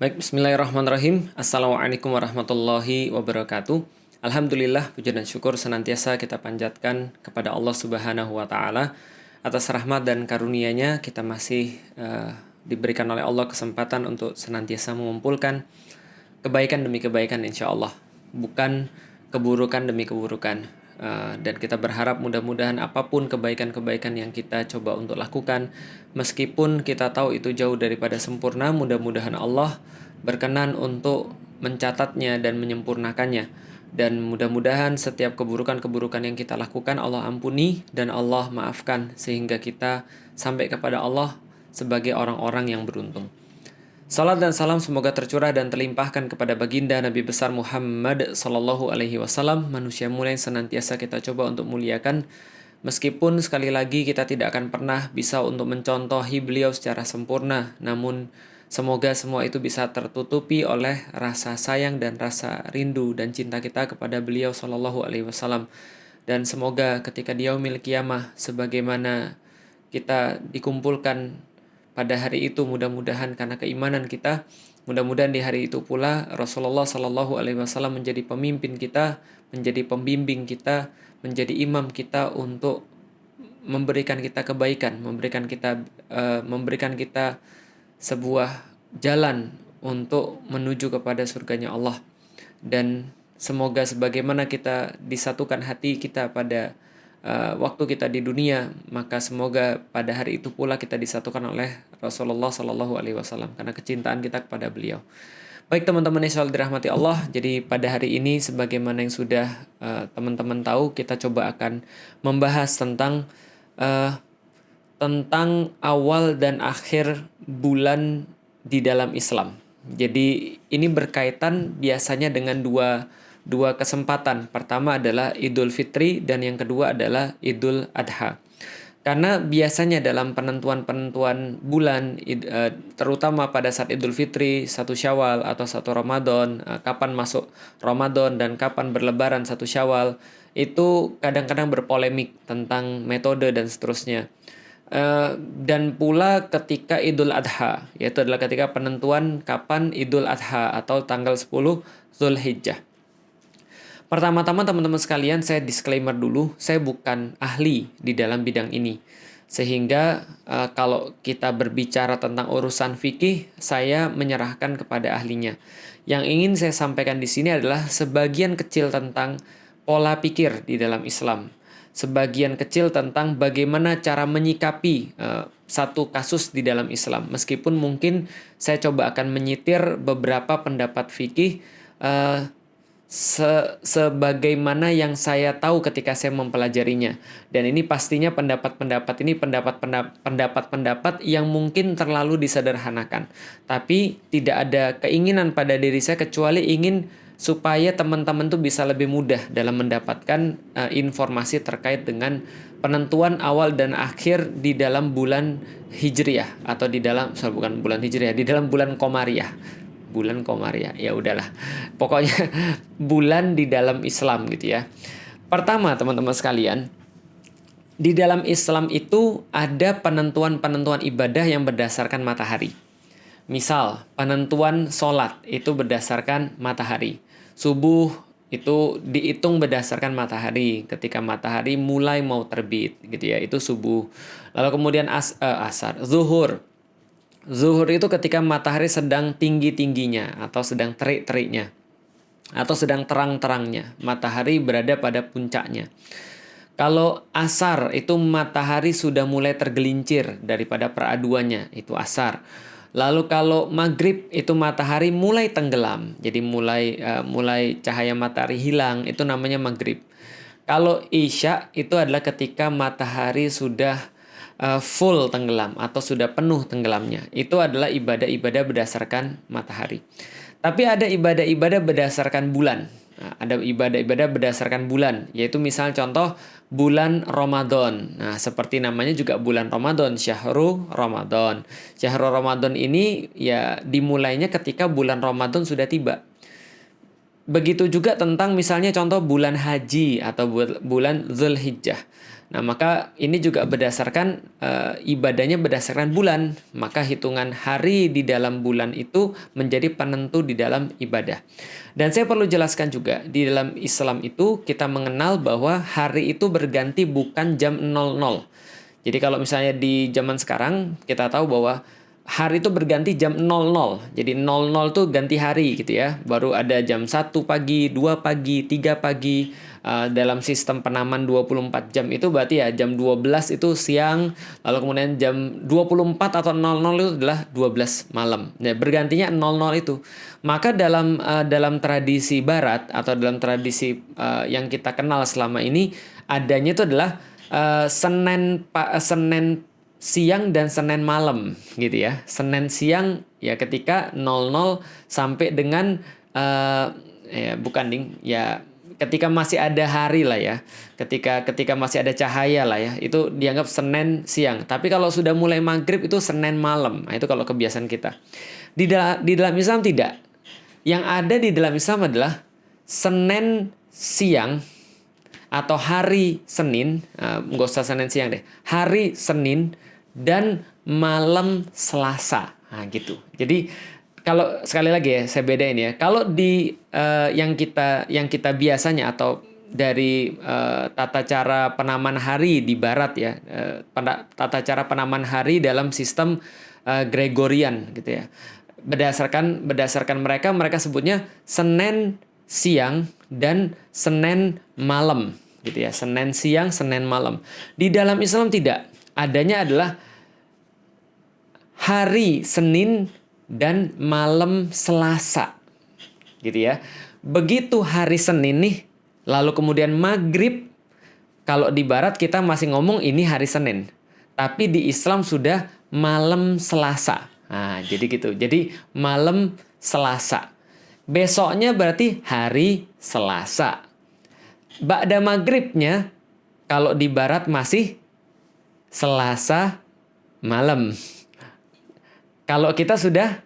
Baik, bismillahirrahmanirrahim. Assalamualaikum warahmatullahi wabarakatuh. Alhamdulillah, puja dan syukur senantiasa kita panjatkan kepada Allah Subhanahu wa Ta'ala. Atas rahmat dan karunia-Nya, kita masih diberikan oleh Allah kesempatan untuk senantiasa mengumpulkan kebaikan demi kebaikan, insya Allah, bukan keburukan demi keburukan. Dan kita berharap mudah-mudahan apapun kebaikan-kebaikan yang kita coba untuk lakukan, meskipun kita tahu itu jauh daripada sempurna, mudah-mudahan Allah berkenan untuk mencatatnya dan menyempurnakannya. Dan mudah-mudahan setiap keburukan-keburukan yang kita lakukan Allah ampuni dan Allah maafkan, sehingga kita sampai kepada Allah sebagai orang-orang yang beruntung. Salat dan salam semoga tercurah dan terlimpahkan kepada baginda Nabi besar Muhammad sallallahu alaihi wasallam, manusia mulia yang senantiasa kita coba untuk muliakan, meskipun sekali lagi kita tidak akan pernah bisa untuk mencontohi beliau secara sempurna, namun semoga semua itu bisa tertutupi oleh rasa sayang dan rasa rindu dan cinta kita kepada beliau sallallahu alaihi wasallam. Dan semoga ketika di yaumil qiyamah, sebagaimana kita dikumpulkan pada hari itu, mudah-mudahan karena keimanan kita, mudah-mudahan di hari itu pula Rasulullah Sallallahu Alaihi Wasallam menjadi pemimpin kita, menjadi pembimbing kita, menjadi imam kita untuk memberikan kita kebaikan, memberikan kita sebuah jalan untuk menuju kepada surganya Allah. Dan semoga sebagaimana kita disatukan hati kita pada waktu kita di dunia, maka semoga pada hari itu pula kita disatukan oleh Rasulullah Sallallahu Alaihi Wasallam karena kecintaan kita kepada beliau. Baik teman-teman yang selalu dirahmati Allah, jadi pada hari ini sebagaimana yang sudah teman-teman tahu, kita coba akan membahas tentang awal dan akhir bulan di dalam Islam. Jadi ini berkaitan biasanya dengan dua kesempatan. Pertama adalah Idul Fitri dan yang kedua adalah Idul Adha. Karena biasanya dalam penentuan-penentuan bulan, terutama pada saat Idul Fitri, 1 Syawal atau 1 Ramadan, kapan masuk Ramadan dan kapan berlebaran 1 Syawal, itu kadang-kadang berpolemik tentang metode dan seterusnya. Dan pula ketika Idul Adha, yaitu adalah ketika penentuan kapan Idul Adha atau tanggal 10 Zulhijjah. Pertama-tama teman-teman sekalian, saya disclaimer dulu, saya bukan ahli di dalam bidang ini. Sehingga kalau kita berbicara tentang urusan fikih, saya menyerahkan kepada ahlinya. Yang ingin saya sampaikan di sini adalah sebagian kecil tentang pola pikir di dalam Islam. Sebagian kecil tentang bagaimana cara menyikapi satu kasus di dalam Islam. Meskipun mungkin saya coba akan menyitir beberapa pendapat fikih sebagaimana yang saya tahu ketika saya mempelajarinya. Dan ini pastinya pendapat-pendapat ini pendapat-pendapat yang mungkin terlalu disederhanakan. Tapi tidak ada keinginan pada diri saya kecuali ingin supaya teman-teman tuh bisa lebih mudah dalam mendapatkan informasi terkait dengan penentuan awal dan akhir di dalam bulan Hijriah atau di dalam bukan bulan Hijriah, di dalam bulan Komariah. Bulan Komariah, ya udahlah. Pokoknya bulan di dalam Islam gitu ya. Pertama teman-teman sekalian, di dalam Islam itu ada penentuan-penentuan ibadah yang berdasarkan matahari. Misal, penentuan sholat itu berdasarkan matahari. Subuh itu dihitung berdasarkan matahari. Ketika matahari mulai mau terbit gitu ya, itu subuh. Lalu kemudian asar, zuhur. Zuhur itu ketika matahari sedang tinggi-tingginya atau sedang terik-teriknya atau sedang terang-terangnya. Matahari berada pada puncaknya. Kalau asar itu matahari sudah mulai tergelincir daripada peraduannya, itu asar. Lalu kalau maghrib itu matahari mulai tenggelam, jadi mulai cahaya matahari hilang, itu namanya maghrib. Kalau isya itu adalah ketika matahari sudah full tenggelam atau sudah penuh tenggelamnya. Itu adalah ibadah-ibadah berdasarkan matahari. Tapi ada ibadah-ibadah berdasarkan bulan. Nah, ada ibadah-ibadah berdasarkan bulan, yaitu misal contoh bulan Ramadan. Nah, seperti namanya juga bulan Ramadan, Syahrul Ramadan. Syahrul Ramadan ini ya dimulainya ketika bulan Ramadan sudah tiba. Begitu juga tentang misalnya contoh bulan haji atau bulan Zulhijjah. Nah, maka ini juga berdasarkan ibadahnya berdasarkan bulan. Maka hitungan hari di dalam bulan itu menjadi penentu di dalam ibadah. Dan saya perlu jelaskan juga, di dalam Islam itu kita mengenal bahwa hari itu berganti bukan jam 00. Jadi kalau misalnya di zaman sekarang kita tahu bahwa hari itu berganti jam 00. Jadi 00 tuh ganti hari gitu ya. Baru ada jam 1 pagi, 2 pagi, 3 pagi. Dalam sistem penaman 24 jam itu berarti ya jam 12 itu siang, lalu kemudian jam 24 atau 00 itu adalah 12 malam. Nah, bergantinya 00 itu. Maka dalam tradisi barat atau dalam tradisi yang kita kenal selama ini, adanya itu adalah Senin siang dan Senin malam gitu ya. Senin siang ya ketika 00 sampai dengan ketika masih ada hari lah ya. Ketika masih ada cahaya lah ya. Itu dianggap Senin siang. Tapi kalau sudah mulai maghrib itu Senin malam. Nah, itu kalau kebiasaan kita. Di dalam Islam tidak. Yang ada di dalam Islam adalah Senin siang atau hari Senin, nggak usah Senin siang deh, hari Senin dan malam Selasa, nah gitu. Jadi kalau sekali lagi ya saya bedain ya, kalau di yang kita biasanya atau dari tata cara penamaan hari di Barat ya, tata cara penamaan hari dalam sistem Gregorian gitu ya, berdasarkan mereka sebutnya Senin siang dan Senin malam gitu ya. Senin siang, Senin malam. Di dalam Islam tidak. Adanya adalah hari Senin dan malam Selasa. Gitu ya. Begitu hari Senin nih, lalu kemudian maghrib, kalau di Barat kita masih ngomong ini hari Senin. Tapi di Islam sudah malam Selasa. Nah, jadi gitu. Jadi malam Selasa. Besoknya berarti hari Selasa. Ba'da maghribnya kalau di Barat masih Selasa malam. Kalau kita sudah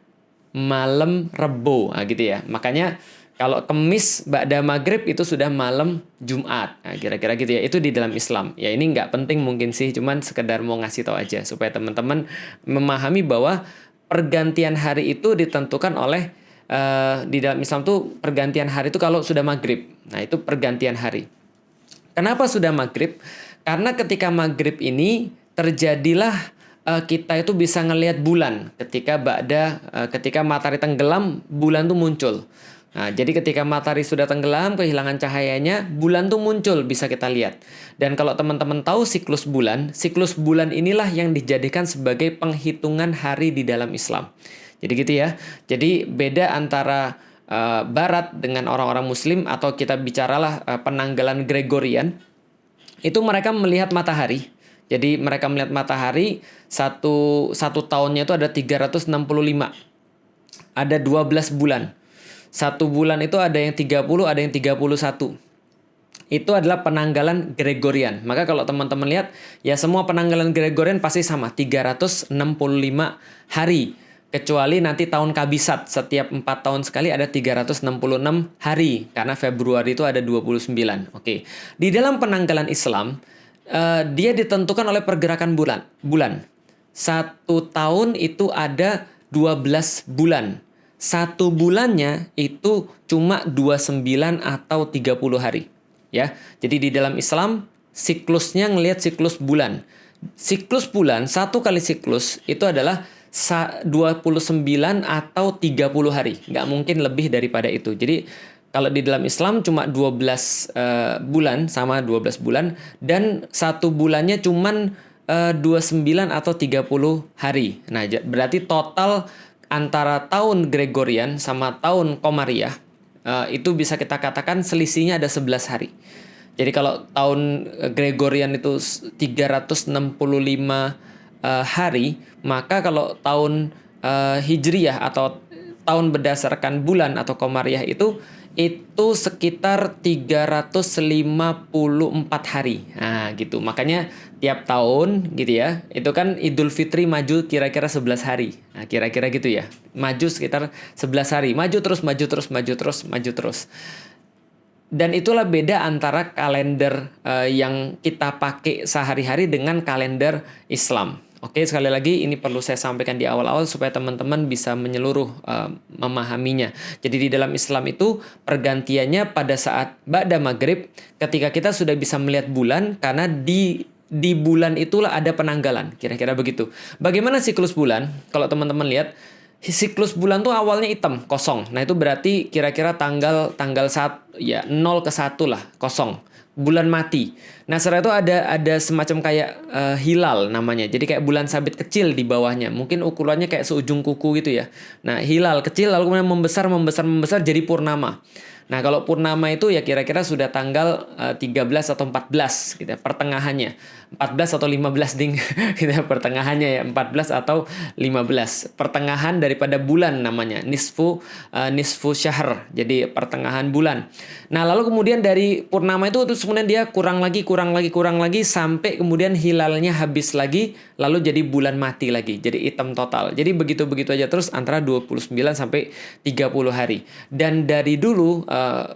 malam Rebo, nah gitu ya. Makanya kalau Kemis ba'da maghrib itu sudah malam Jumat. Nah, kira-kira gitu ya. Itu di dalam Islam. Ya ini nggak penting mungkin sih, cuman sekedar mau ngasih tahu aja supaya teman-teman memahami bahwa pergantian hari itu ditentukan oleh di dalam Islam tuh pergantian hari itu kalau sudah maghrib. Nah itu pergantian hari. Kenapa sudah maghrib? Karena ketika maghrib ini terjadilah kita itu bisa ngelihat bulan ketika matahari tenggelam, bulan tuh muncul. Nah, jadi ketika matahari sudah tenggelam, kehilangan cahayanya, bulan tuh muncul, bisa kita lihat. Dan kalau teman-teman tahu siklus bulan inilah yang dijadikan sebagai penghitungan hari di dalam Islam. Jadi gitu ya. Jadi beda antara Barat dengan orang-orang Muslim, atau kita bicaralah penanggalan Gregorian, itu mereka melihat matahari. Jadi mereka melihat matahari satu tahunnya itu ada 365. Ada 12 bulan. Satu bulan itu ada yang 30, ada yang 31. Itu adalah penanggalan Gregorian. Maka kalau teman-teman lihat, ya semua penanggalan Gregorian pasti sama, 365 hari. Kecuali nanti tahun Kabisat, setiap 4 tahun sekali ada 366 hari. Karena Februari itu ada 29. Oke. Di dalam penanggalan Islam, dia ditentukan oleh pergerakan bulan. Satu tahun itu ada 12 bulan. Satu bulannya itu cuma 29 atau 30 hari. Ya. Jadi di dalam Islam, siklusnya ngelihat siklus bulan. Siklus bulan, satu kali siklus itu adalah 29 atau 30 hari. Nggak mungkin lebih daripada itu. Jadi kalau di dalam Islam cuma 12 bulan, sama 12 bulan. Dan satu bulannya cuma 29 atau 30 hari. Nah, berarti total antara tahun Gregorian sama tahun Komariah itu bisa kita katakan selisihnya ada 11 hari. Jadi kalau tahun Gregorian itu 365 hari, maka kalau tahun Hijriyah atau tahun berdasarkan bulan atau Komariah itu sekitar 354 hari. Nah, gitu. Makanya tiap tahun gitu ya, itu kan Idul Fitri maju kira-kira 11 hari. Nah, kira-kira gitu ya. Maju sekitar 11 hari. Maju terus. Dan itulah beda antara kalender yang kita pakai sehari-hari dengan kalender Islam. Oke, sekali lagi ini perlu saya sampaikan di awal-awal supaya teman-teman bisa menyeluruh memahaminya. Jadi di dalam Islam itu pergantiannya pada saat ba'da maghrib ketika kita sudah bisa melihat bulan, karena di bulan itulah ada penanggalan, kira-kira begitu. Bagaimana siklus bulan? Kalau teman-teman lihat, siklus bulan tuh awalnya hitam, kosong. Nah, itu berarti kira-kira tanggal 0 ke 1 lah, kosong. Bulan mati. Nah, setelah itu ada semacam kayak hilal namanya. Jadi kayak bulan sabit kecil di bawahnya. Mungkin ukurannya kayak seujung kuku gitu ya. Nah, hilal kecil lalu kemudian membesar jadi purnama. Nah, kalau purnama itu ya kira-kira sudah tanggal 13 atau 14 gitu ya, pertengahannya. 14 atau 15 ding gitu ya, pertengahannya ya, 14 atau 15. Pertengahan daripada bulan namanya, nisfu syahr. Jadi pertengahan bulan. Nah, lalu kemudian dari purnama itu terus kemudian dia kurang lagi sampai kemudian hilalnya habis lagi, lalu jadi bulan mati lagi. Jadi hitam total. Jadi begitu-begitu aja terus antara 29 sampai 30 hari. Dan dari dulu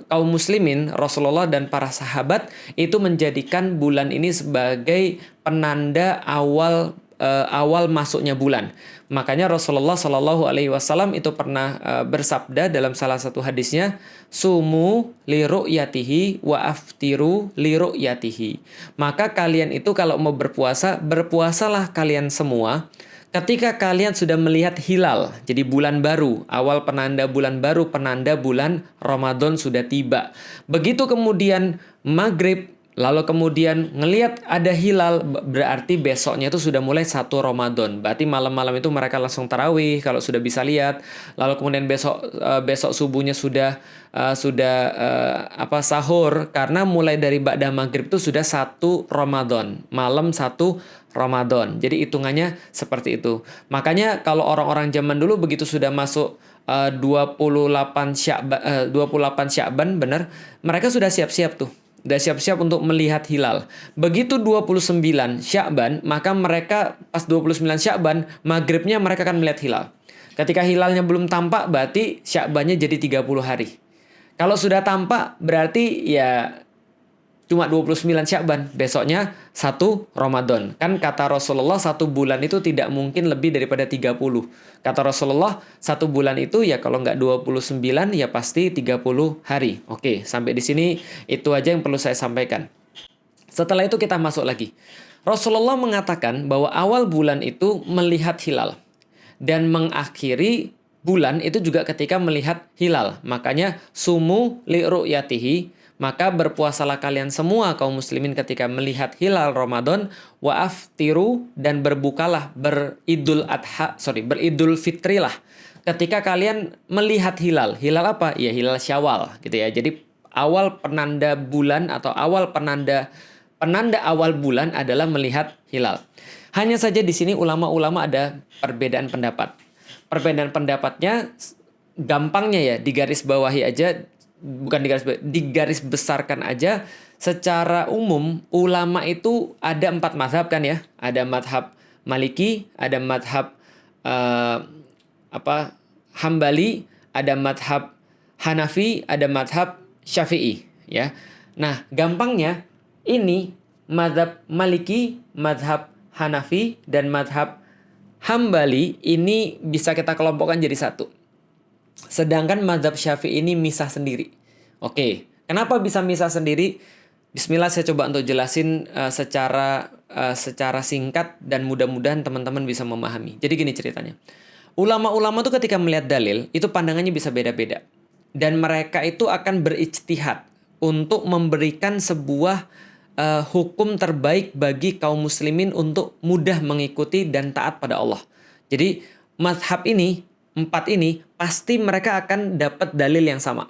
kaum muslimin, Rasulullah dan para sahabat itu menjadikan bulan ini sebagai penanda awal masuknya bulan. Makanya Rasulullah Shallallahu Alaihi Wasallam itu pernah bersabda dalam salah satu hadisnya, sumu li ru'yatihi wa aftiru li ru'yatihi. Maka kalian itu kalau mau berpuasa, berpuasalah kalian semua ketika kalian sudah melihat hilal. Jadi bulan baru, awal penanda bulan baru, penanda bulan Ramadan sudah tiba. Begitu kemudian maghrib, lalu kemudian ngelihat ada hilal, berarti besoknya itu sudah mulai 1 Ramadan. Berarti malam-malam itu mereka langsung tarawih kalau sudah bisa lihat. Lalu kemudian besok subuhnya sudah sahur, karena mulai dari ba'da maghrib itu sudah 1 Ramadan. Malam 1 Ramadan. Jadi hitungannya seperti itu. Makanya kalau orang-orang zaman dulu begitu sudah masuk 28 Sya'ban benar, mereka sudah siap-siap tuh. Sudah siap-siap untuk melihat hilal. Begitu 29 Sya'ban, maka mereka pas 29 Sya'ban, maghribnya mereka akan melihat hilal. Ketika hilalnya belum tampak, berarti Sya'bannya jadi 30 hari. Kalau sudah tampak, berarti ya cuma 29 Sya'ban, besoknya 1 Ramadan. Kan kata Rasulullah 1 bulan itu tidak mungkin lebih daripada 30. Kata Rasulullah 1 bulan itu ya kalau nggak 29 ya pasti 30 hari. Oke, sampai di sini itu aja yang perlu saya sampaikan. Setelah itu kita masuk lagi. Rasulullah mengatakan bahwa awal bulan itu melihat hilal. Dan mengakhiri bulan itu juga ketika melihat hilal. Makanya sumu li ru'yatihi, maka berpuasalah kalian semua kaum muslimin ketika melihat hilal Ramadan, wa aftiru, dan berbukalah beridul fitri lah ketika kalian melihat hilal. Hilal apa? Ya hilal Syawal gitu ya. Jadi awal penanda bulan atau awal penanda awal bulan adalah melihat hilal. Hanya saja di sini ulama-ulama ada perbedaan pendapat. Perbedaan pendapatnya gampangnya ya digaris bawahi aja. Bukan digaris besarkan aja. Secara umum ulama itu ada 4 mazhab kan ya. Ada mazhab Maliki, ada mazhab Hambali, ada mazhab Hanafi, ada mazhab Syafi'i ya. Nah, gampangnya ini mazhab Maliki, mazhab Hanafi, dan mazhab Hambali ini bisa kita kelompokkan jadi satu. Sedangkan mazhab Syafi'i ini misah sendiri. Oke, kenapa bisa misah sendiri? Bismillah saya coba untuk jelasin secara singkat dan mudah-mudahan teman-teman bisa memahami. Jadi gini ceritanya. Ulama-ulama tuh ketika melihat dalil, itu pandangannya bisa beda-beda. Dan mereka itu akan berijtihad untuk memberikan sebuah hukum terbaik bagi kaum muslimin untuk mudah mengikuti dan taat pada Allah. Jadi mazhab ini, 4 ini, pasti mereka akan dapat dalil yang sama.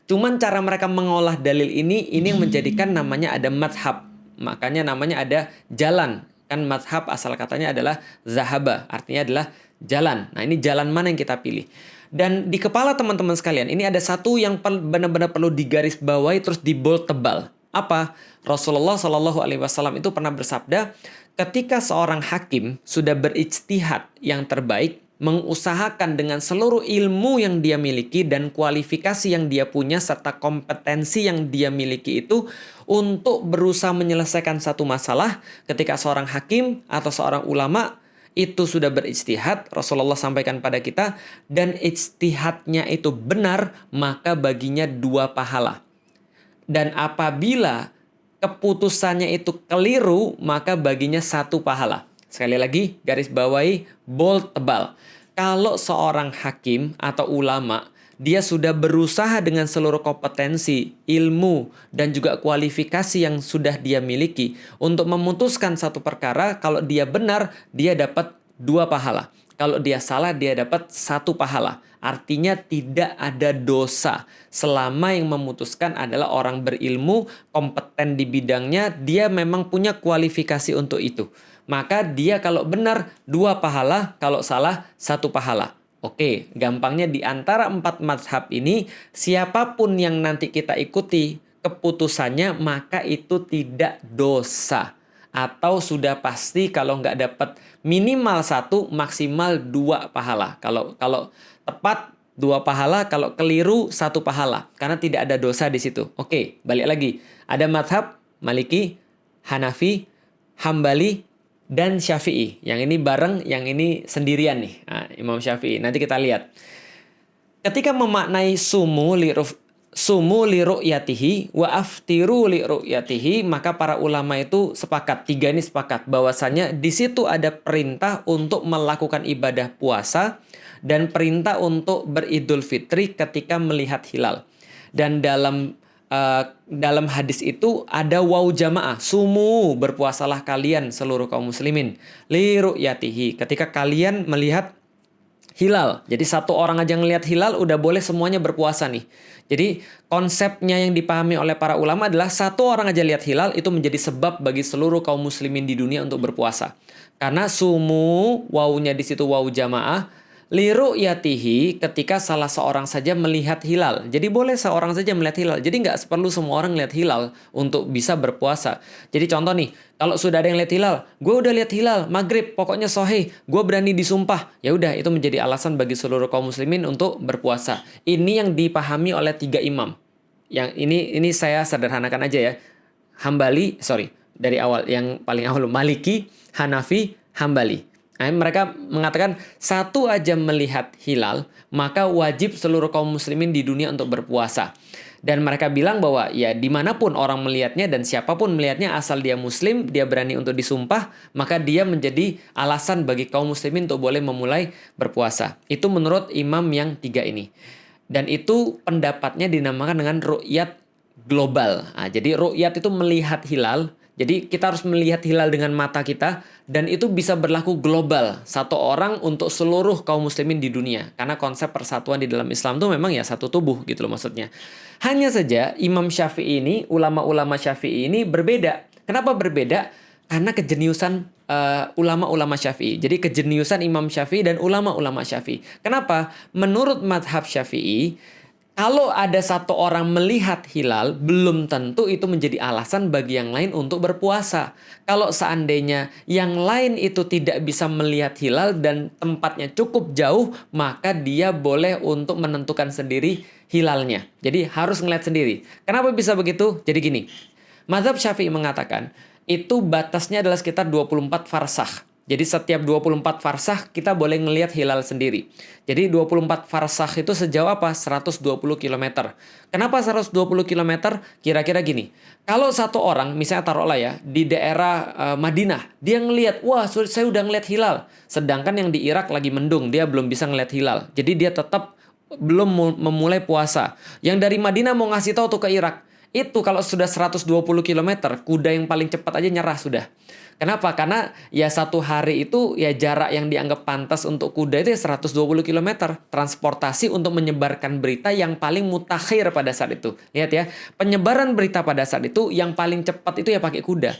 Cuman cara mereka mengolah dalil ini yang menjadikan namanya ada mazhab. Makanya namanya ada jalan. Kan mazhab asal katanya adalah zahaba, artinya adalah jalan. Nah, ini jalan mana yang kita pilih. Dan di kepala teman-teman sekalian, ini ada satu yang benar-benar perlu digarisbawahi terus dibold tebal. Apa? Rasulullah Shallallahu Alaihi Wasallam itu pernah bersabda, ketika seorang hakim sudah berijtihad yang terbaik, mengusahakan dengan seluruh ilmu yang dia miliki dan kualifikasi yang dia punya serta kompetensi yang dia miliki itu untuk berusaha menyelesaikan satu masalah. Ketika seorang hakim atau seorang ulama itu sudah berijtihad, Rasulullah sampaikan pada kita, dan ijtihadnya itu benar, maka baginya 2 pahala. Dan apabila keputusannya itu keliru, maka baginya 1 pahala. Sekali lagi, garis bawahi, bold, tebal. Kalau seorang hakim atau ulama, dia sudah berusaha dengan seluruh kompetensi, ilmu, dan juga kualifikasi yang sudah dia miliki untuk memutuskan satu perkara. Kalau dia benar, dia dapat 2 pahala. Kalau dia salah, dia dapat 1 pahala. Artinya tidak ada dosa. Selama yang memutuskan adalah orang berilmu, kompeten di bidangnya, dia memang punya kualifikasi untuk itu. Maka dia kalau benar 2 pahala, kalau salah 1 pahala. Oke, gampangnya di antara 4 mazhab ini, siapapun yang nanti kita ikuti keputusannya, maka itu tidak dosa. Atau sudah pasti kalau nggak dapat minimal 1, maksimal 2 pahala. Kalau tepat 2 pahala, kalau keliru 1 pahala. Karena tidak ada dosa di situ. Oke, balik lagi. Ada mazhab Maliki, Hanafi, Hambali, dan Syafi'i. Yang ini bareng, yang ini sendirian nih. Nah, Imam Syafi'i. Nanti kita lihat. Ketika memaknai sumu li ru'yatihi wa aftiru li ru'yatihi, maka para ulama itu sepakat, 3 ini sepakat bahwasanya di situ ada perintah untuk melakukan ibadah puasa dan perintah untuk beridul fitri ketika melihat hilal. Dan dalam hadis itu ada waw jamaah, sumu, berpuasalah kalian seluruh kaum muslimin li ru'yatihi, ketika kalian melihat hilal. Jadi 1 orang aja ngelihat hilal udah boleh semuanya berpuasa nih. Jadi konsepnya yang dipahami oleh para ulama adalah 1 orang aja lihat hilal itu menjadi sebab bagi seluruh kaum muslimin di dunia untuk berpuasa. Karena sumu, wawunya di situ waw jamaah, liru yatihi, ketika salah seorang saja melihat hilal. Jadi boleh seorang saja melihat hilal. Jadi nggak perlu semua orang lihat hilal untuk bisa berpuasa. Jadi contoh nih, kalau sudah ada yang lihat hilal, gue udah lihat hilal, maghrib, pokoknya sohih, gue berani disumpah. Ya udah, itu menjadi alasan bagi seluruh kaum muslimin untuk berpuasa. Ini yang dipahami oleh 3 imam. Yang ini saya sederhanakan aja ya. Dari awal, yang paling awal, Maliki, Hanafi, Hambali. Nah, mereka mengatakan 1 aja melihat hilal, maka wajib seluruh kaum muslimin di dunia untuk berpuasa. Dan mereka bilang bahwa ya dimanapun orang melihatnya dan siapapun melihatnya asal dia muslim, dia berani untuk disumpah, maka dia menjadi alasan bagi kaum muslimin untuk boleh memulai berpuasa. Itu menurut imam yang 3 ini. Dan itu pendapatnya dinamakan dengan ru'yat global. Nah, jadi ru'yat itu melihat hilal. Jadi kita harus melihat hilal dengan mata kita, dan itu bisa berlaku global, 1 orang untuk seluruh kaum muslimin di dunia. Karena konsep persatuan di dalam Islam itu memang ya satu tubuh gitu loh maksudnya. Hanya saja Imam Syafi'i ini, ulama-ulama Syafi'i ini berbeda. Kenapa berbeda? Karena kejeniusan ulama-ulama Syafi'i. Jadi kejeniusan Imam Syafi'i dan ulama-ulama Syafi'i. Kenapa? Menurut madhab Syafi'i, kalau ada 1 orang melihat hilal, belum tentu itu menjadi alasan bagi yang lain untuk berpuasa. Kalau seandainya yang lain itu tidak bisa melihat hilal dan tempatnya cukup jauh, maka dia boleh untuk menentukan sendiri hilalnya. Jadi harus ngeliat sendiri. Kenapa bisa begitu? Jadi gini, mazhab Syafi'i mengatakan, itu batasnya adalah sekitar 24 farsakh. Jadi setiap 24 farsakh kita boleh ngelihat hilal sendiri. Jadi 24 farsakh itu sejauh apa? 120 km. Kenapa 120 km? Kira-kira gini. Kalau 1 orang, misalnya taruhlah ya, di daerah Madinah, dia ngelihat, wah saya udah ngelihat hilal. Sedangkan yang di Irak lagi mendung, dia belum bisa ngelihat hilal. Jadi dia tetap belum memulai puasa. Yang dari Madinah mau ngasih tahu tuh ke Irak. Itu kalau sudah 120 km, kuda yang paling cepat aja nyerah sudah. Kenapa? Karena ya 1 hari itu ya jarak yang dianggap pantas untuk kuda itu ya 120 km. Transportasi untuk menyebarkan berita yang paling mutakhir pada saat itu. Lihat ya, penyebaran berita pada saat itu yang paling cepat itu ya pakai kuda.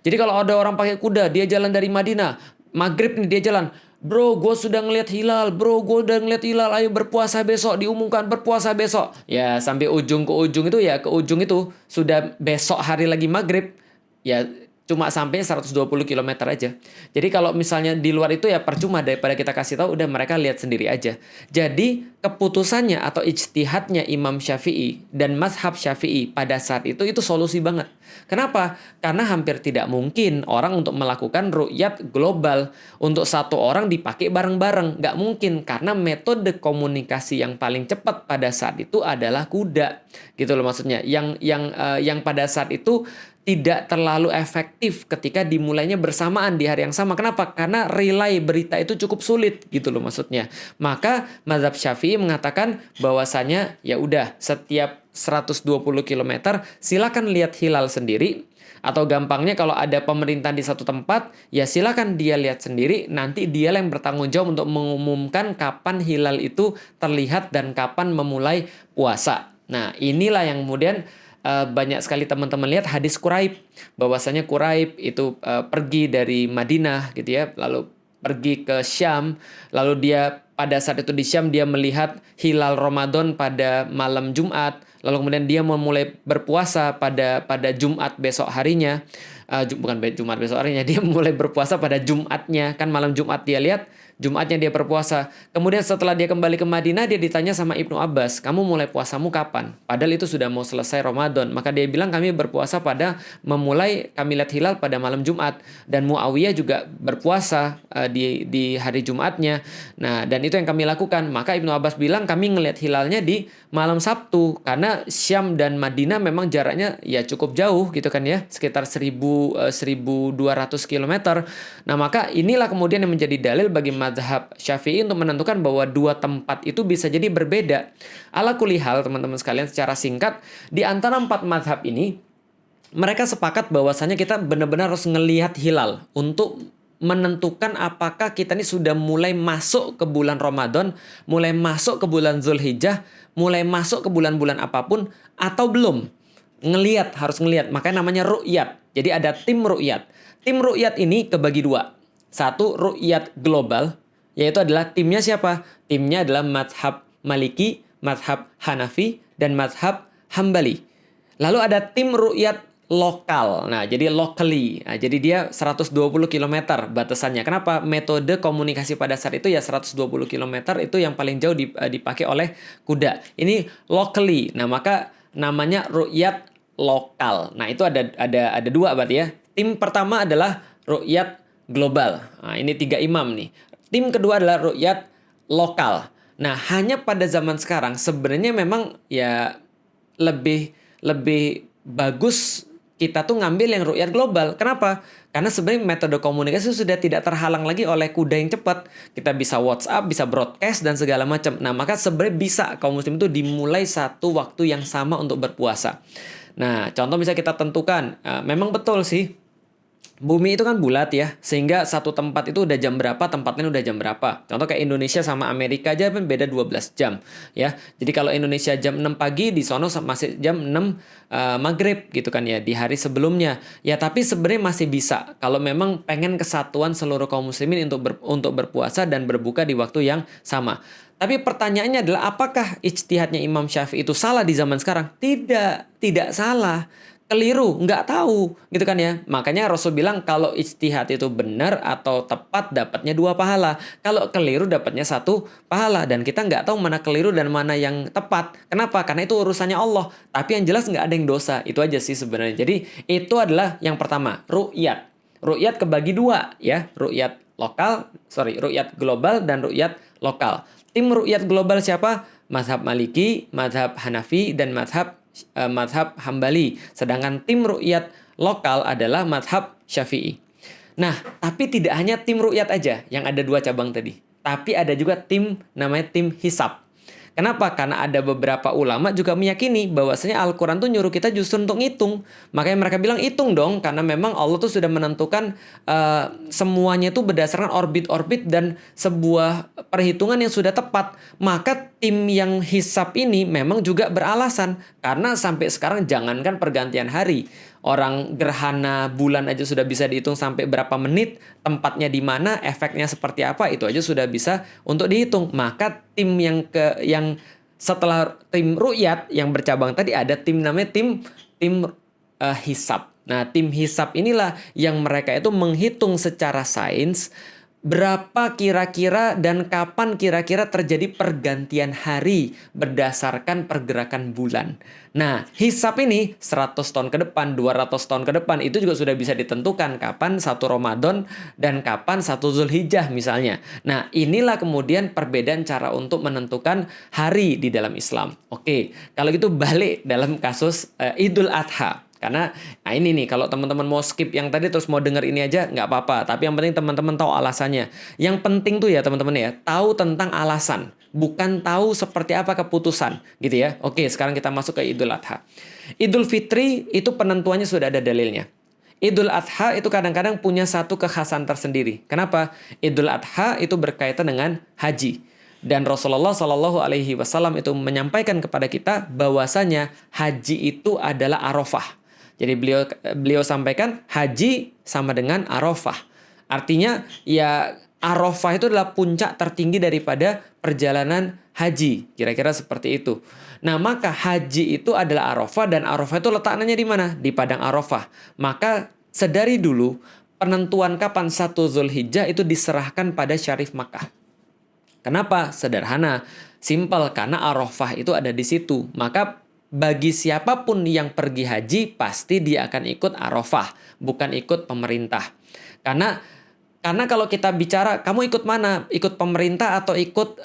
Jadi kalau ada orang pakai kuda, dia jalan dari Madinah, maghrib nih dia jalan. Bro, gue sudah ngeliat hilal. Bro, gue udah ngeliat hilal. Ayo berpuasa besok. Diumumkan berpuasa besok. Ya sampai ujung ke ujung itu ya, ke ujung itu sudah besok hari lagi maghrib. Ya cuma sampainya 120 km aja. Jadi kalau misalnya di luar itu ya percuma, daripada kita kasih tahu, udah mereka lihat sendiri aja. Jadi keputusannya atau ijtihadnya Imam Syafi'i dan mazhab Syafi'i pada saat itu solusi banget. Kenapa? Karena hampir tidak mungkin orang untuk melakukan ru'yat global untuk satu orang dipakai bareng-bareng. Nggak mungkin, karena metode komunikasi yang paling cepat pada saat itu adalah kuda. Gitu loh maksudnya. Yang pada saat itu tidak terlalu efektif ketika dimulainya bersamaan di hari yang sama. Kenapa? Karena relay berita itu cukup sulit gitu loh maksudnya. Maka mazhab Syafi'i mengatakan bahwasanya ya udah setiap 120 km silakan lihat hilal sendiri, atau gampangnya kalau ada pemerintah di satu tempat ya silakan dia lihat sendiri, nanti dia yang bertanggung jawab untuk mengumumkan kapan hilal itu terlihat dan kapan memulai puasa. Nah, inilah yang kemudian banyak sekali teman-teman lihat hadis Quraib, bahwasanya Quraib itu pergi dari Madinah gitu ya, lalu pergi ke Syam, lalu dia pada saat itu di Syam dia melihat hilal Ramadan pada malam Jumat, lalu kemudian dia memulai berpuasa pada Jumat besok harinya. Bukan Jumat besok harinya, dia mulai berpuasa pada Jumatnya, kan malam Jumat dia lihat, Jumatnya dia berpuasa. Kemudian setelah dia kembali ke Madinah, dia ditanya sama Ibnu Abbas, kamu mulai puasamu kapan? Padahal itu sudah mau selesai Ramadan. Maka dia bilang, kami berpuasa kami lihat hilal pada malam Jumat. Dan Muawiyah juga berpuasa di hari Jumatnya. Nah, dan itu yang kami lakukan. Maka Ibnu Abbas bilang, kami ngelihat hilalnya di malam Sabtu. Karena Syam dan Madinah memang jaraknya ya cukup jauh gitu kan ya. Sekitar 1.200 km. Nah, maka inilah kemudian yang menjadi dalil bagi mazhab Syafi'i untuk menentukan bahwa dua tempat itu bisa jadi berbeda. Ala kulihal teman-teman sekalian, secara singkat, di antara empat mazhab ini mereka sepakat bahwasanya kita benar-benar harus ngelihat hilal untuk menentukan apakah kita ini sudah mulai masuk ke bulan Ramadan, mulai masuk ke bulan Zulhijjah, mulai masuk ke bulan-bulan apapun atau belum. Harus ngelihat, makanya namanya ru'yat. Jadi ada tim ru'yat. Tim ru'yat ini kebagi dua. Satu, ru'yat global, yaitu adalah timnya siapa? Timnya adalah mazhab Maliki, mazhab Hanafi, dan mazhab Hambali. Lalu ada tim ru'yat lokal. Nah, jadi locally. Nah, jadi dia 120 km batasannya. Kenapa? Metode komunikasi pada saat itu ya 120 km itu yang paling jauh dipakai oleh kuda. Ini locally. Nah, maka namanya ru'yat lokal. Nah, itu ada dua berarti ya. Tim pertama adalah ru'yat global. Nah, ini 3 imam nih. Tim kedua adalah ru'yat lokal. Nah, hanya pada zaman sekarang sebenarnya memang ya lebih bagus kita tuh ngambil yang ru'yat global. Kenapa? Karena sebenarnya metode komunikasi sudah tidak terhalang lagi oleh kuda yang cepat. Kita bisa WhatsApp, bisa broadcast, dan segala macam. Nah, maka sebenarnya bisa kaum muslim itu dimulai satu waktu yang sama untuk berpuasa. Nah, contoh bisa kita tentukan. Memang betul sih, bumi itu kan bulat ya, sehingga satu tempat itu udah jam berapa, tempat lain udah jam berapa. Contoh kayak Indonesia sama Amerika aja kan beda 12 jam ya. Jadi kalau Indonesia jam 6 pagi, di sono masih jam 6 maghrib gitu kan ya, di hari sebelumnya. Ya tapi sebenarnya masih bisa kalau memang pengen kesatuan seluruh kaum muslimin untuk berpuasa dan berbuka di waktu yang sama. Tapi pertanyaannya adalah apakah ijtihadnya Imam Syafi'i itu salah di zaman sekarang? Tidak salah. Keliru, nggak tahu, gitu kan ya. Makanya Rasul bilang kalau ijtihad itu benar atau tepat dapatnya 2 pahala. Kalau keliru dapatnya 1 pahala. Dan kita nggak tahu mana keliru dan mana yang tepat. Kenapa? Karena itu urusannya Allah. Tapi yang jelas nggak ada yang dosa. Itu aja sih sebenarnya. Jadi itu adalah yang pertama, ru'yat. Ru'yat kebagi 2 ya. Ru'yat global dan ru'yat lokal. Tim ru'yat global siapa? Mazhab Maliki, mazhab Hanafi, dan mazhab Hambali. Sedangkan tim ru'yat lokal adalah mazhab Syafi'i. Nah, tapi tidak hanya tim ru'yat aja yang ada 2 cabang tadi. Tapi ada juga namanya tim hisab. Kenapa? Karena ada beberapa ulama juga meyakini bahwasanya Al-Quran tuh nyuruh kita justru untuk ngitung. Makanya mereka bilang hitung dong, karena memang Allah tuh sudah menentukan semuanya itu berdasarkan orbit-orbit dan sebuah perhitungan yang sudah tepat. Maka tim yang hisab ini memang juga beralasan. Karena sampai sekarang jangankan pergantian hari, orang gerhana bulan aja sudah bisa dihitung sampai berapa menit, tempatnya di mana, efeknya seperti apa, itu aja sudah bisa untuk dihitung. Maka tim yang setelah tim ru'yat yang bercabang tadi ada tim namanya tim hisab. Nah, tim hisab inilah yang mereka itu menghitung secara sains berapa kira-kira dan kapan kira-kira terjadi pergantian hari berdasarkan pergerakan bulan. Nah, hisab ini 100 tahun ke depan, 200 tahun ke depan itu juga sudah bisa ditentukan kapan satu Ramadan dan kapan satu Zulhijjah misalnya. Nah, inilah kemudian perbedaan cara untuk menentukan hari di dalam Islam. Oke, kalau gitu balik dalam kasus Idul Adha. Karena nah ini nih, kalau teman-teman mau skip yang tadi terus mau denger ini aja nggak apa-apa. Tapi yang penting teman-teman tahu alasannya. Yang penting tuh ya teman-teman ya, tahu tentang alasan. Bukan tahu seperti apa keputusan gitu ya. Oke, sekarang kita masuk ke Idul Adha. Idul Fitri itu penentuannya sudah ada dalilnya. Idul Adha itu kadang-kadang punya satu kekhasan tersendiri. Kenapa? Idul Adha itu berkaitan dengan haji. Dan Rasulullah Shallallahu Alaihi Wasallam itu menyampaikan kepada kita bahwasanya haji itu adalah Arafah. Jadi beliau sampaikan haji sama dengan Arafah. Artinya ya Arafah itu adalah puncak tertinggi daripada perjalanan haji. Kira-kira seperti itu. Nah, maka haji itu adalah Arafah dan Arafah itu letaknya di mana? Di padang Arafah. Maka sedari dulu penentuan kapan satu Zulhijjah itu diserahkan pada Syarif Makkah. Kenapa? Sederhana, simpel, karena Arafah itu ada di situ. Maka bagi siapapun yang pergi haji, pasti dia akan ikut Arafah, bukan ikut pemerintah. Karena kalau kita bicara, kamu ikut mana? Ikut pemerintah atau ikut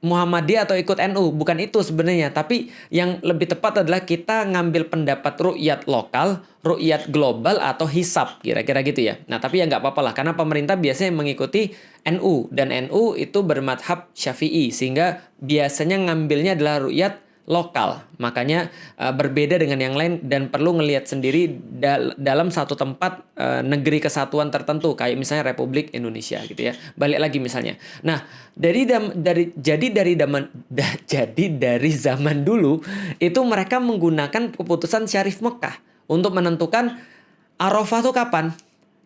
Muhammadiyah atau ikut NU? Bukan itu sebenarnya. Tapi yang lebih tepat adalah kita ngambil pendapat ru'yat lokal, ru'yat global, atau hisab. Kira-kira gitu ya. Nah, tapi ya nggak apa-apa lah. Karena pemerintah biasanya mengikuti NU. Dan NU itu bermadhab Syafi'i. Sehingga biasanya ngambilnya adalah ru'yat lokal, makanya berbeda dengan yang lain dan perlu ngelihat sendiri dalam satu tempat negeri kesatuan tertentu kayak misalnya Republik Indonesia gitu ya. Balik lagi misalnya. Nah, dari zaman dulu itu mereka menggunakan keputusan Syarif Mekah untuk menentukan Arafah itu kapan?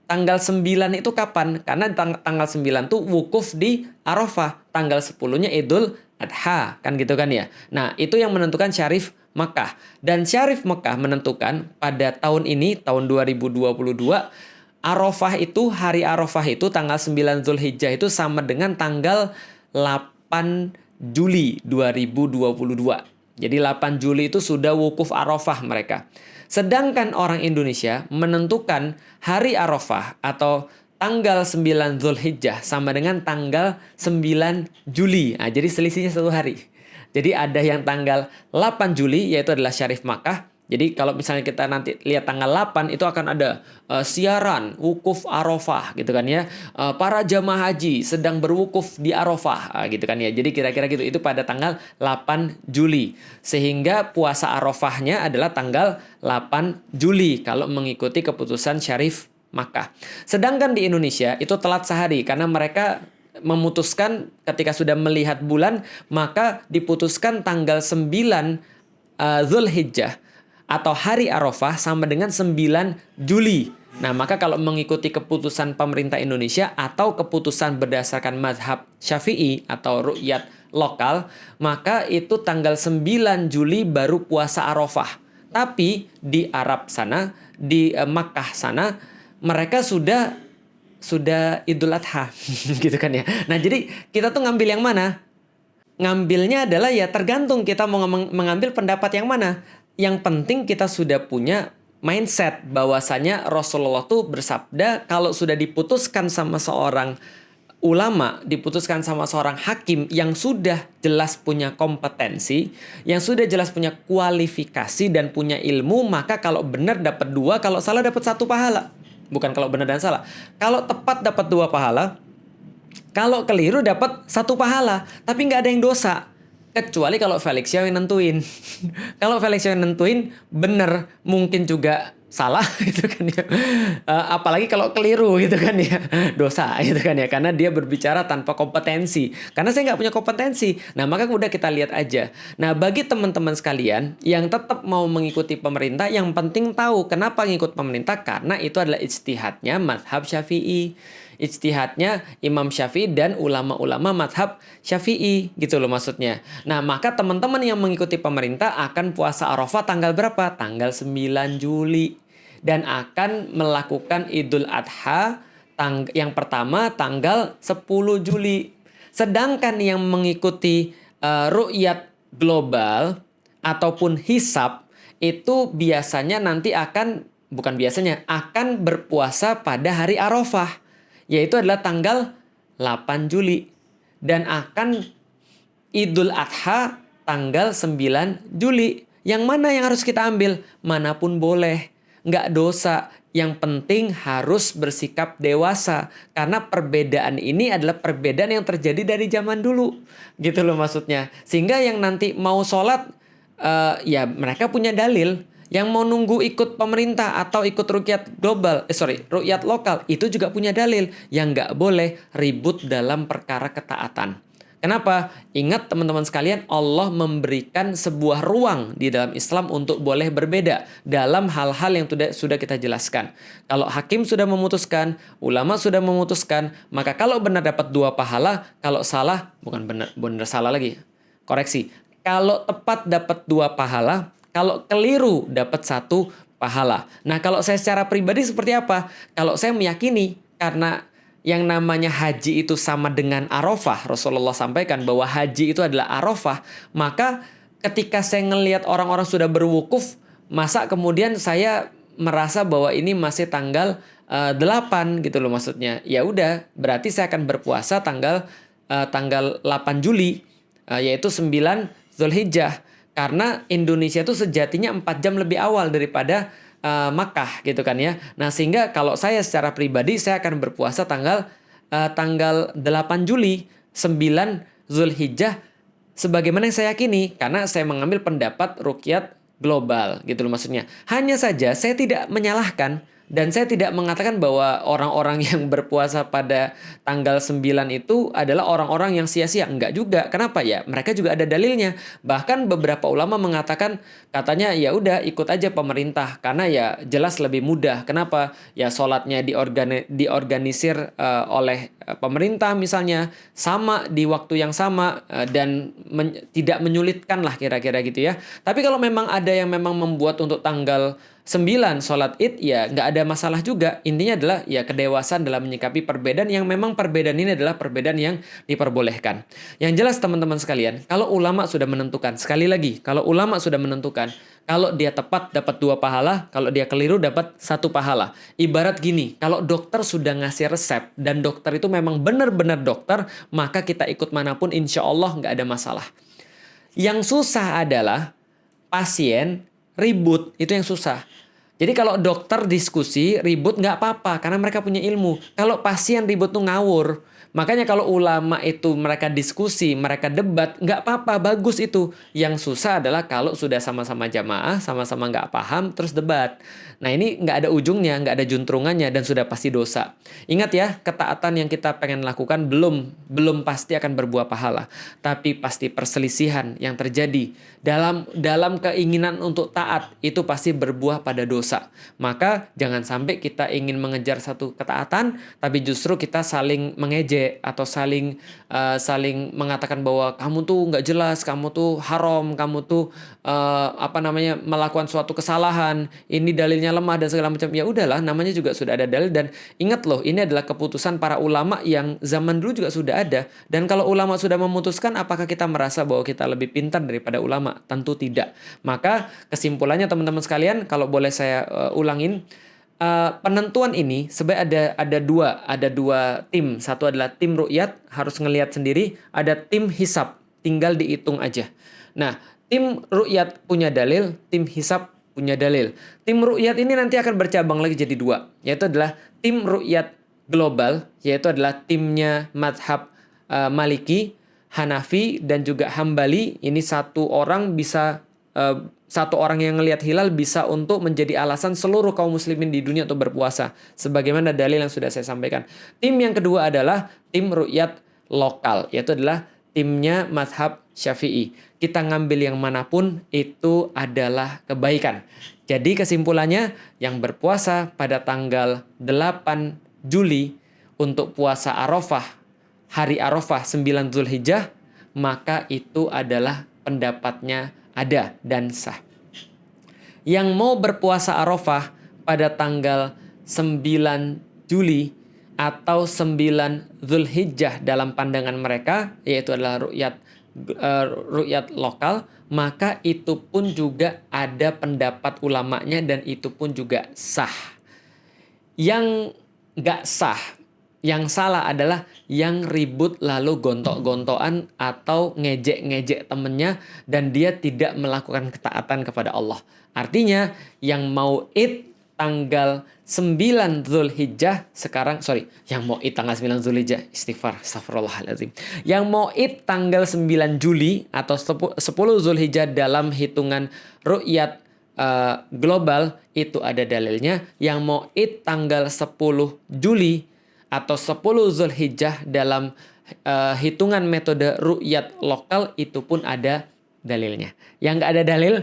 Tanggal 9 itu kapan? Karena tanggal 9 tuh wukuf di Arafah, tanggal 10-nya Idul Adha, kan gitu kan ya. Nah, itu yang menentukan Syarif Makkah. Dan Syarif Makkah menentukan pada tahun ini, tahun 2022, Arafah itu, hari Arafah itu tanggal 9 Zulhijjah itu sama dengan tanggal 8 Juli 2022. Jadi 8 Juli itu sudah wukuf Arafah mereka. Sedangkan orang Indonesia menentukan hari Arafah atau tanggal 9 Zulhijjah sama dengan tanggal 9 Juli. Nah, jadi selisihnya 1 hari. Jadi ada yang tanggal 8 Juli yaitu adalah Syarif Makkah. Jadi kalau misalnya kita nanti lihat tanggal 8 itu akan ada siaran wukuf Arafah gitu kan ya. Para jamaah haji sedang berwukuf di Arafah gitu kan ya. Jadi kira-kira gitu itu pada tanggal 8 Juli. Sehingga puasa Arafahnya adalah tanggal 8 Juli kalau mengikuti keputusan Syarif Makkah. Sedangkan di Indonesia itu telat sehari karena mereka memutuskan ketika sudah melihat bulan maka diputuskan tanggal 9 Zulhijjah atau hari Arafah sama dengan 9 Juli. Nah, maka kalau mengikuti keputusan pemerintah Indonesia atau keputusan berdasarkan mazhab Syafi'i atau ru'yat lokal, maka itu tanggal 9 Juli baru puasa Arafah. Tapi di Arab sana, di Makkah sana, mereka sudah Idul Adha gitu kan ya. Nah, jadi kita tuh ngambil yang mana? Ngambilnya adalah ya tergantung kita mau mengambil pendapat yang mana. Yang penting kita sudah punya mindset bahwasanya Rasulullah tuh bersabda kalau sudah diputuskan sama seorang ulama, diputuskan sama seorang hakim yang sudah jelas punya kompetensi, yang sudah jelas punya kualifikasi dan punya ilmu, maka kalau benar dapat 2, kalau salah dapat 1 pahala. Bukan kalau benar dan salah. Kalau tepat dapat 2 pahala. Kalau keliru dapat 1 pahala. Tapi nggak ada yang dosa. Kecuali kalau Felix yang nentuin. Kalau Felix yang nentuin benar mungkin juga salah gitu kan ya. Apalagi kalau keliru gitu kan ya. Dosa gitu kan ya. Karena dia berbicara tanpa kompetensi. Karena saya nggak punya kompetensi. Nah, maka udah kita lihat aja. Nah, bagi teman-teman sekalian yang tetap mau mengikuti pemerintah, yang penting tahu kenapa ngikut pemerintah. Karena itu adalah ijtihadnya mazhab Syafi'i. Ijtihadnya Imam Syafi'i dan ulama-ulama mazhab Syafi'i gitu loh maksudnya. Nah, maka teman-teman yang mengikuti pemerintah akan puasa Arafah tanggal berapa? Tanggal 9 Juli. dan akan melakukan Idul Adha yang pertama tanggal 10 Juli. Sedangkan yang mengikuti ru'yat global ataupun hisab itu biasanya nanti akan berpuasa pada hari Arafah, yaitu adalah tanggal 8 Juli dan akan Idul Adha tanggal 9 Juli. Yang mana yang harus kita ambil? Manapun boleh, nggak dosa. Yang penting harus bersikap dewasa. Karena perbedaan ini adalah perbedaan yang terjadi dari zaman dulu. Gitu loh maksudnya. Sehingga yang nanti mau sholat, ya mereka punya dalil. Yang mau nunggu ikut pemerintah atau ikut rukyat lokal, itu juga punya dalil. Yang nggak boleh ribut dalam perkara ketaatan. Kenapa? Ingat teman-teman sekalian, Allah memberikan sebuah ruang di dalam Islam untuk boleh berbeda dalam hal-hal yang sudah kita jelaskan. Kalau hakim sudah memutuskan, ulama sudah memutuskan, maka kalau benar dapat 2 pahala, kalau salah, bukan benar salah lagi, koreksi. Kalau tepat dapat 2 pahala, kalau keliru dapat 1 pahala. Nah, kalau saya secara pribadi seperti apa? Kalau saya meyakini karena yang namanya haji itu sama dengan Arafah, Rasulullah sampaikan bahwa haji itu adalah Arafah, maka ketika saya ngelihat orang-orang sudah berwukuf, masa kemudian saya merasa bahwa ini masih tanggal 8 gitu loh maksudnya. Ya udah, berarti saya akan berpuasa tanggal 8 Juli, yaitu 9 Zulhijjah. Karena Indonesia itu sejatinya 4 jam lebih awal daripada Makkah gitu kan ya. Nah, sehingga kalau saya secara pribadi saya akan berpuasa tanggal 8 Juli, 9 Zulhijjah sebagaimana yang saya yakini karena saya mengambil pendapat rukyat global gitu loh maksudnya. Hanya saja saya tidak menyalahkan dan saya tidak mengatakan bahwa orang-orang yang berpuasa pada tanggal 9 itu adalah orang-orang yang sia-sia. Enggak juga. Kenapa ya? Mereka juga ada dalilnya. Bahkan beberapa ulama mengatakan katanya ya udah ikut aja pemerintah karena ya jelas lebih mudah. Kenapa? Ya sholatnya diorganisir oleh pemerintah misalnya sama di waktu yang sama dan tidak menyulitkan lah kira-kira gitu ya. Tapi kalau memang ada yang memang membuat untuk tanggal 9 sholat id ya nggak ada masalah juga. Intinya adalah ya kedewasaan dalam menyikapi perbedaan yang memang perbedaan ini adalah perbedaan yang diperbolehkan. Yang jelas teman-teman sekalian, kalau ulama sudah menentukan, sekali lagi, kalau ulama sudah menentukan, kalau dia tepat dapat 2 pahala, kalau dia keliru dapat 1 pahala. Ibarat gini, kalau dokter sudah ngasih resep dan dokter itu memang benar-benar dokter, maka kita ikut manapun insya Allah nggak ada masalah. Yang susah adalah pasien ribut, itu yang susah. Jadi kalau dokter diskusi, ribut nggak apa-apa karena mereka punya ilmu. Kalau pasien ribut tuh ngawur. Makanya kalau ulama itu mereka diskusi, mereka debat, nggak apa-apa, bagus itu. Yang susah adalah kalau sudah sama-sama jamaah, sama-sama nggak paham, terus debat. Nah ini nggak ada ujungnya, nggak ada juntrungannya, dan sudah pasti dosa. Ingat ya, ketaatan yang kita pengen lakukan belum pasti akan berbuah pahala. Tapi pasti perselisihan yang terjadi dalam keinginan untuk taat, itu pasti berbuah pada dosa. Maka jangan sampai kita ingin mengejar satu ketaatan, tapi justru kita saling mengejek atau saling mengatakan bahwa kamu tuh nggak jelas, kamu tuh haram, kamu tuh melakukan suatu kesalahan, ini dalilnya lemah dan segala macam. Ya udahlah, namanya juga sudah ada dalil. Dan ingat loh, ini adalah keputusan para ulama yang zaman dulu juga sudah ada. Dan kalau ulama sudah memutuskan, apakah kita merasa bahwa kita lebih pintar daripada ulama? Tentu tidak. Maka kesimpulannya teman-teman sekalian, kalau boleh saya ulangin, penentuan ini sebenarnya ada dua tim. Satu adalah tim ru'yat, harus ngelihat sendiri. Ada tim hisab, tinggal dihitung aja. Nah, tim ru'yat punya dalil, tim hisab punya dalil. Tim ru'yat ini nanti akan bercabang lagi jadi 2, yaitu adalah tim ru'yat global, yaitu adalah timnya mazhab Maliki, Hanafi, dan juga Hambali. Ini satu orang yang ngelihat hilal bisa untuk menjadi alasan seluruh kaum muslimin di dunia untuk berpuasa, sebagaimana dalil yang sudah saya sampaikan. Tim yang kedua adalah tim ru'yat lokal, yaitu adalah timnya mazhab Syafi'i. Kita ngambil yang manapun itu adalah kebaikan. Jadi kesimpulannya, yang berpuasa pada tanggal 8 Juli untuk puasa Arafah, hari Arafah 9 Zulhijjah, maka itu adalah pendapatnya ada dan sah. Yang mau berpuasa Arafah pada tanggal 9 Juli atau 9 Zulhijjah dalam pandangan mereka, yaitu adalah ru'yat lokal, maka itu pun juga ada pendapat ulamanya dan itu pun juga sah. Yang nggak sah, yang salah adalah yang ribut lalu gontok-gontokan atau ngejek-ngejek temennya dan dia tidak melakukan ketaatan kepada Allah. Artinya yang mau id tanggal 9 Zulhijjah yang mau id tanggal 9 Zulhijjah, astagfirullahaladzim. Yang mau id tanggal 9 Juli atau 10 Zulhijjah dalam hitungan ru'yat global itu ada dalilnya. Yang mau id tanggal 10 Juli atau 10 Zulhijjah dalam hitungan metode ru'yat lokal itu pun ada dalilnya. Yang nggak ada dalil,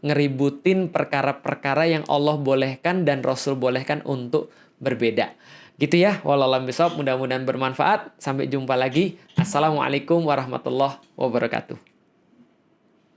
ngeributin perkara-perkara yang Allah bolehkan dan Rasul bolehkan untuk berbeda. Gitu ya, wallahu a'lam bishawab. Mudah-mudahan bermanfaat. Sampai jumpa lagi. Assalamualaikum warahmatullahi wabarakatuh.